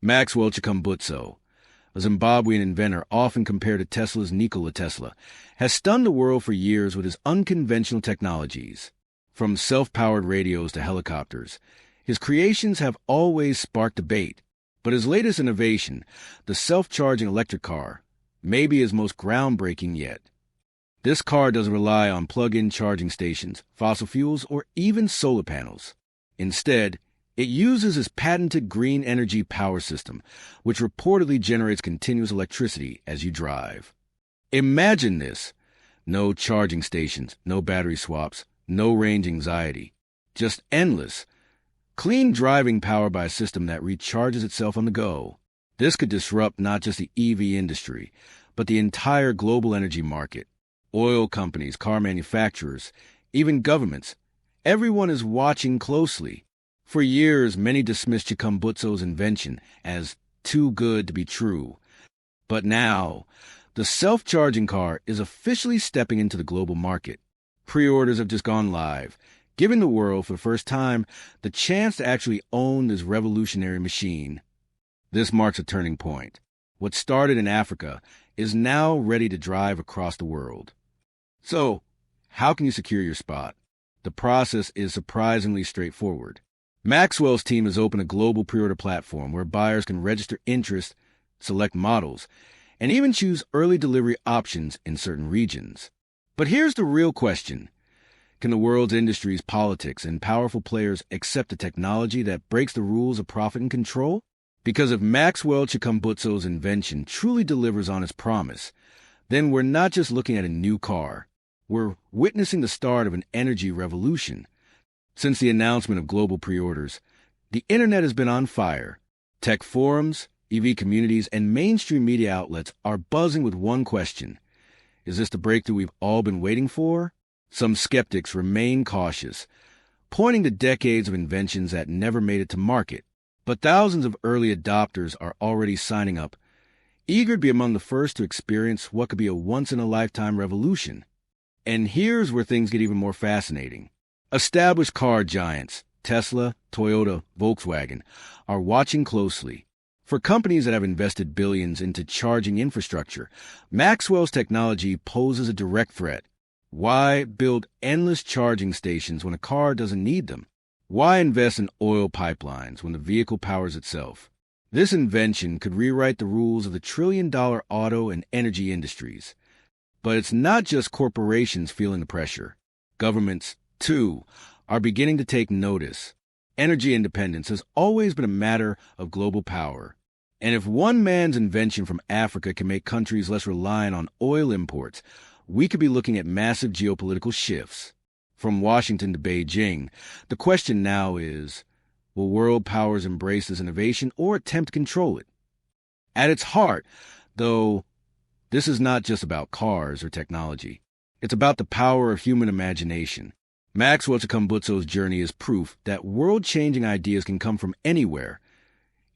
Maxwell Chikumbutso, a Zimbabwean inventor often compared to Tesla's Nikola Tesla, has stunned the world for years with his unconventional technologies. From self-powered radios to helicopters, his creations have always sparked debate. But his latest innovation, the self-charging electric car, may be his most groundbreaking yet. This car doesn't rely on plug-in charging stations, fossil fuels, or even solar panels. Instead, it uses his patented green energy power system, which reportedly generates continuous electricity as you drive. Imagine this. No charging stations, no battery swaps, no range anxiety. Just endless, clean driving power by a system that recharges itself on the go. This could disrupt not just the EV industry, but the entire global energy market. Oil companies, car manufacturers, even governments. Everyone is watching closely. For years, many dismissed Chikumbutso's invention as too good to be true. But now, the self-charging car is officially stepping into the global market. Pre-orders have just gone live, giving the world, for the first time, the chance to actually own this revolutionary machine. This marks a turning point. What started in Africa is now ready to drive across the world. So, how can you secure your spot? The process is surprisingly straightforward. Maxwell's team has opened a global pre-order platform where buyers can register interest, select models, and even choose early delivery options in certain regions. But here's the real question. Can the world's industries, politics, and powerful players accept a technology that breaks the rules of profit and control? Because if Maxwell Chikumbutso's invention truly delivers on its promise, then we're not just looking at a new car. We're witnessing the start of an energy revolution. Since the announcement of global pre-orders, the internet has been on fire. Tech forums, EV communities, and mainstream media outlets are buzzing with one question. Is this the breakthrough we've all been waiting for? Some skeptics remain cautious, pointing to decades of inventions that never made it to market. But thousands of early adopters are already signing up, eager to be among the first to experience what could be a once-in-a-lifetime revolution. And here's where things get even more fascinating. Established car giants, Tesla, Toyota, Volkswagen, are watching closely. For companies that have invested billions into charging infrastructure, Maxwell's technology poses a direct threat. Why build endless charging stations when a car doesn't need them? Why invest in oil pipelines when the vehicle powers itself? This invention could rewrite the rules of the trillion-dollar auto and energy industries. But it's not just corporations feeling the pressure. Governments, too, are beginning to take notice. Energy independence has always been a matter of global power. And if one man's invention from Africa can make countries less reliant on oil imports, we could be looking at massive geopolitical shifts. From Washington to Beijing, the question now is, will world powers embrace this innovation or attempt to control it? At its heart, though, this is not just about cars or technology. It's about the power of human imagination. Maxwell Chikumbutso's journey is proof that world-changing ideas can come from anywhere,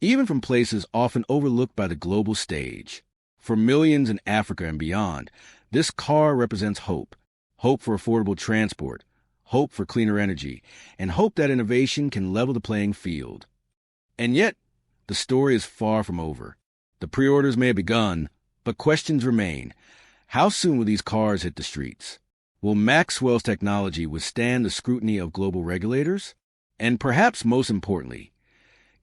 even from places often overlooked by the global stage. For millions in Africa and beyond, this car represents hope. Hope for affordable transport, hope for cleaner energy, and hope that innovation can level the playing field. And yet, the story is far from over. The pre-orders may have begun, but questions remain. How soon will these cars hit the streets? Will Maxwell's technology withstand the scrutiny of global regulators? And perhaps most importantly,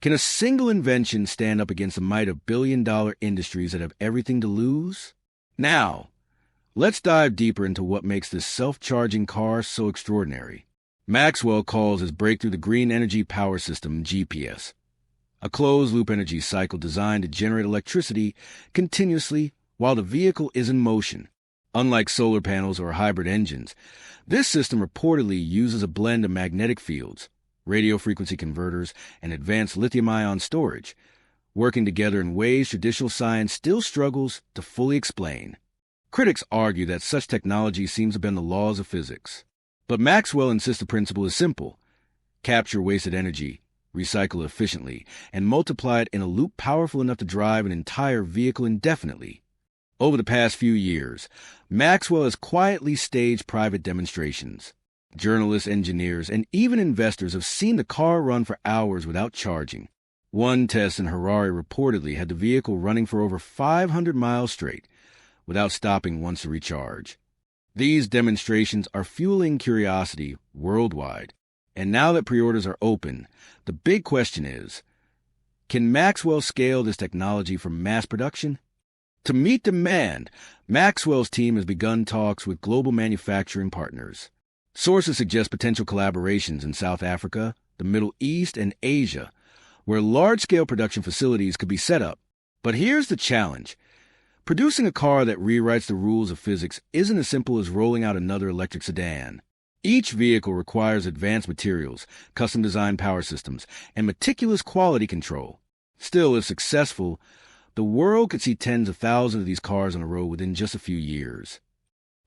can a single invention stand up against the might of billion-dollar industries that have everything to lose? Now, let's dive deeper into what makes this self-charging car so extraordinary. Maxwell calls his breakthrough the Green Energy Power System, GPS, a closed-loop energy cycle designed to generate electricity continuously while the vehicle is in motion. Unlike solar panels or hybrid engines, this system reportedly uses a blend of magnetic fields, radio frequency converters, and advanced lithium-ion storage, working together in ways traditional science still struggles to fully explain. Critics argue that such technology seems to bend the laws of physics. But Maxwell insists the principle is simple. Capture wasted energy, recycle it efficiently, and multiply it in a loop powerful enough to drive an entire vehicle indefinitely. Over the past few years, Maxwell has quietly staged private demonstrations. Journalists, engineers, and even investors have seen the car run for hours without charging. One test in Harare reportedly had the vehicle running for over 500 miles straight, without stopping once to recharge. These demonstrations are fueling curiosity worldwide. And now that pre-orders are open, the big question is, can Maxwell scale this technology for mass production? To meet demand, Maxwell's team has begun talks with global manufacturing partners. Sources suggest potential collaborations in South Africa, the Middle East, and Asia, where large-scale production facilities could be set up. But here's the challenge. Producing a car that rewrites the rules of physics isn't as simple as rolling out another electric sedan. Each vehicle requires advanced materials, custom-designed power systems, and meticulous quality control. Still, if successful, the world could see tens of thousands of these cars on the road within just a few years.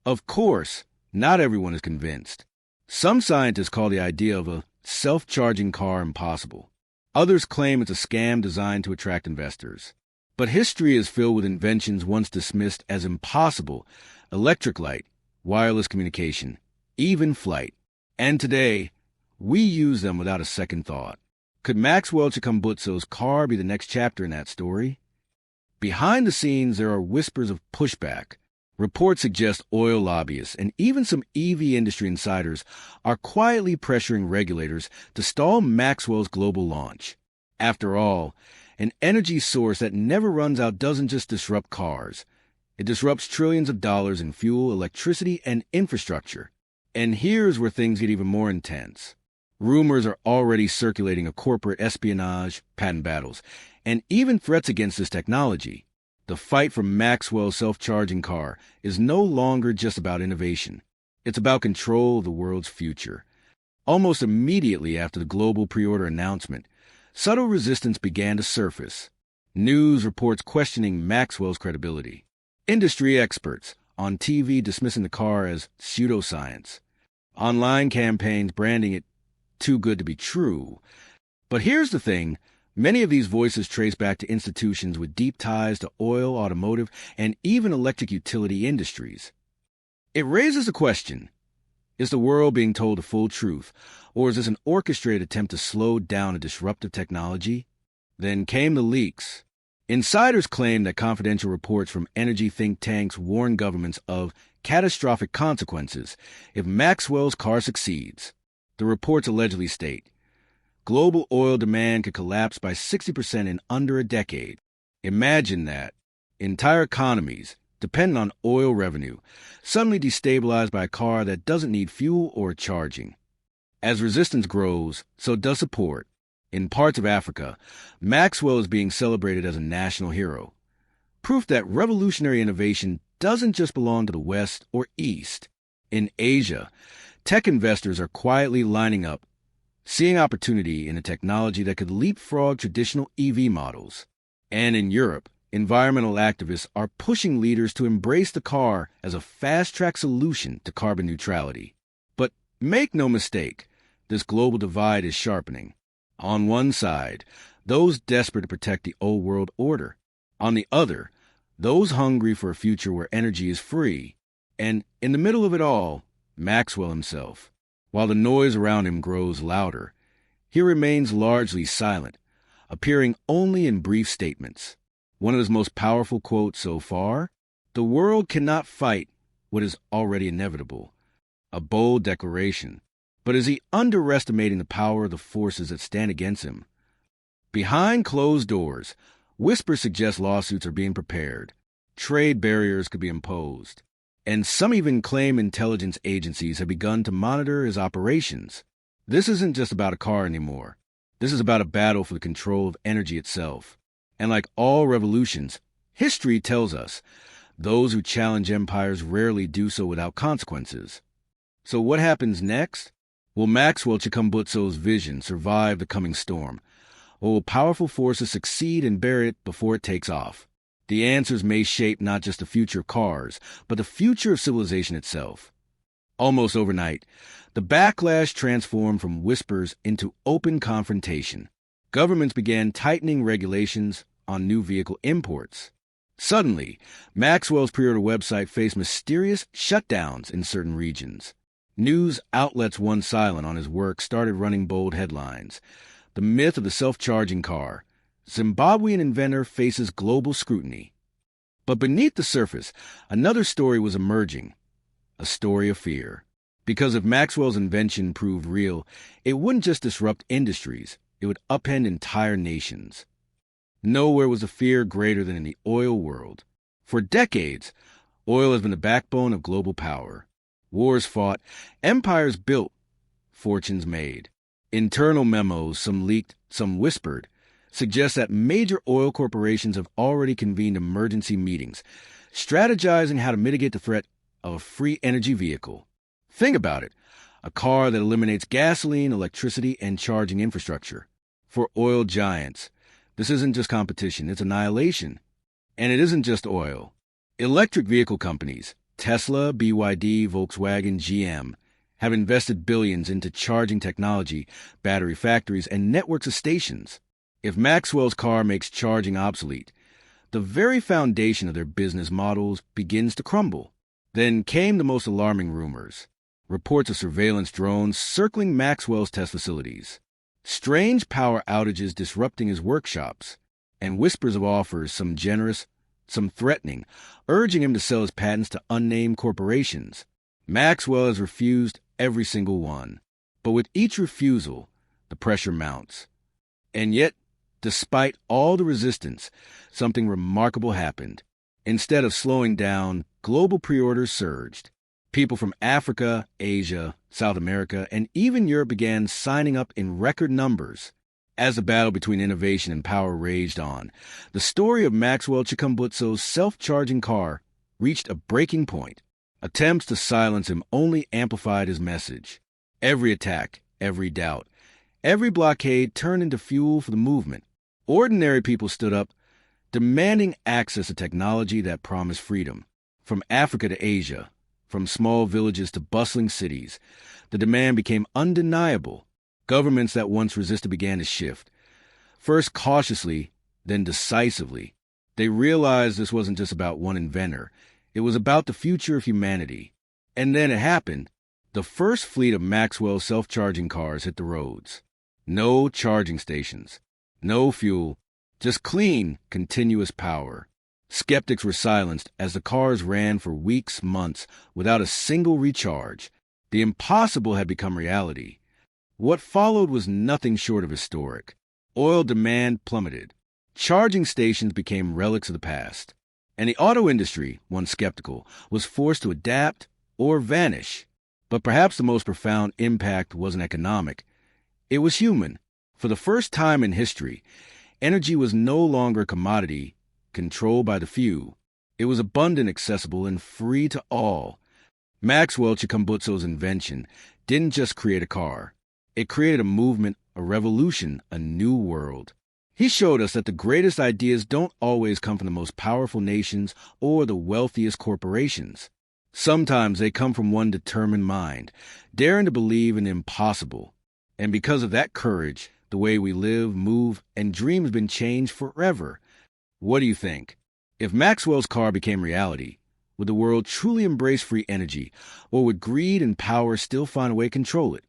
Of course, not everyone is convinced. Some scientists call the idea of a self-charging car impossible. Others claim it's a scam designed to attract investors. But history is filled with inventions once dismissed as impossible: electric light, wireless communication, even flight. And today, we use them without a second thought. Could Maxwell Chikumbutso's car be the next chapter in that story? Behind the scenes, there are whispers of pushback. Reports suggest oil lobbyists and even some EV industry insiders are quietly pressuring regulators to stall Maxwell's global launch. After all, an energy source that never runs out doesn't just disrupt cars. It disrupts trillions of dollars in fuel, electricity, and infrastructure. And here's where things get even more intense. Rumors are already circulating of corporate espionage, patent battles, and even threats against this technology. The fight for Maxwell's self-charging car is no longer just about innovation. It's about control of the world's future. Almost immediately after the global pre-order announcement, subtle resistance began to surface. News reports questioning Maxwell's credibility. Industry experts on TV dismissing the car as pseudoscience. Online campaigns branding it too good to be true. But here's the thing. Many of these voices trace back to institutions with deep ties to oil, automotive, and even electric utility industries. It raises the question, is the world being told the full truth, or is this an orchestrated attempt to slow down a disruptive technology? Then came the leaks. Insiders claim that confidential reports from energy think tanks warn governments of catastrophic consequences if Maxwell's car succeeds. The reports allegedly state, global oil demand could collapse by 60% in under a decade. Imagine that. Entire economies, dependent on oil revenue, suddenly destabilized by a car that doesn't need fuel or charging. As resistance grows, so does support. In parts of Africa, Maxwell is being celebrated as a national hero. Proof that revolutionary innovation doesn't just belong to the West or East. In Asia, tech investors are quietly lining up, seeing opportunity in a technology that could leapfrog traditional EV models. And in Europe, environmental activists are pushing leaders to embrace the car as a fast-track solution to carbon neutrality. But make no mistake, this global divide is sharpening. On one side, those desperate to protect the old world order. On the other, those hungry for a future where energy is free. And in the middle of it all, Maxwell himself. While the noise around him grows louder, he remains largely silent, appearing only in brief statements. One of his most powerful quotes so far, "The world cannot fight what is already inevitable." A bold declaration. But is he underestimating the power of the forces that stand against him? Behind closed doors, whispers suggest lawsuits are being prepared. Trade barriers could be imposed. And some even claim intelligence agencies have begun to monitor his operations. This isn't just about a car anymore. This is about a battle for the control of energy itself. And like all revolutions, history tells us those who challenge empires rarely do so without consequences. So what happens next? Will Maxwell Chikumbutso's vision survive the coming storm? Or will powerful forces succeed and bury it before it takes off? The answers may shape not just the future of cars, but the future of civilization itself. Almost overnight, the backlash transformed from whispers into open confrontation. Governments began tightening regulations on new vehicle imports. Suddenly, Maxwell's pre-order website faced mysterious shutdowns in certain regions. News outlets once silent on his work started running bold headlines. The myth of the self-charging car, Zimbabwean inventor faces global scrutiny. But beneath the surface, another story was emerging, a story of fear. Because if Maxwell's invention proved real, it wouldn't just disrupt industries, it would upend entire nations. Nowhere was a fear greater than in the oil world. For decades, oil has been the backbone of global power. Wars fought, empires built, fortunes made. Internal memos, some leaked, some whispered, suggest that major oil corporations have already convened emergency meetings, strategizing how to mitigate the threat of a free energy vehicle. Think about it, a car that eliminates gasoline, electricity, and charging infrastructure. For oil giants, this isn't just competition, it's annihilation. And it isn't just oil. Electric vehicle companies, Tesla, BYD, Volkswagen, GM, have invested billions into charging technology, battery factories, and networks of stations. If Maxwell's car makes charging obsolete, the very foundation of their business models begins to crumble. Then came the most alarming rumors. Reports of surveillance drones circling Maxwell's test facilities, strange power outages disrupting his workshops, and whispers of offers, some generous, some threatening, urging him to sell his patents to unnamed corporations. Maxwell has refused every single one. But with each refusal, the pressure mounts. And yet, despite all the resistance, something remarkable happened. Instead of slowing down, global pre-orders surged. People from Africa, Asia, South America, and even Europe began signing up in record numbers. As the battle between innovation and power raged on, the story of Maxwell Chikumbutso's self-charging car reached a breaking point. Attempts to silence him only amplified his message. Every attack, every doubt, every blockade turned into fuel for the movement. Ordinary people stood up, demanding access to technology that promised freedom. From Africa to Asia, from small villages to bustling cities, the demand became undeniable. Governments that once resisted began to shift. First cautiously, then decisively. They realized this wasn't just about one inventor. It was about the future of humanity. And then it happened. The first fleet of Maxwell self-charging cars hit the roads. No charging stations. No fuel. Just clean, continuous power. Skeptics were silenced as the cars ran for weeks, months, without a single recharge. The impossible had become reality. What followed was nothing short of historic. Oil demand plummeted. Charging stations became relics of the past. And the auto industry, once skeptical, was forced to adapt or vanish. But perhaps the most profound impact wasn't economic. It was human. For the first time in history, energy was no longer a commodity controlled by the few. It was abundant, accessible, and free to all. Maxwell Chikumbutso's invention didn't just create a car. It created a movement, a revolution, a new world. He showed us that the greatest ideas don't always come from the most powerful nations or the wealthiest corporations. Sometimes they come from one determined mind, daring to believe in the impossible. And because of that courage, the way we live, move, and dream has been changed forever. What do you think? If Maxwell's car became reality, would the world truly embrace free energy, or would greed and power still find a way to control it?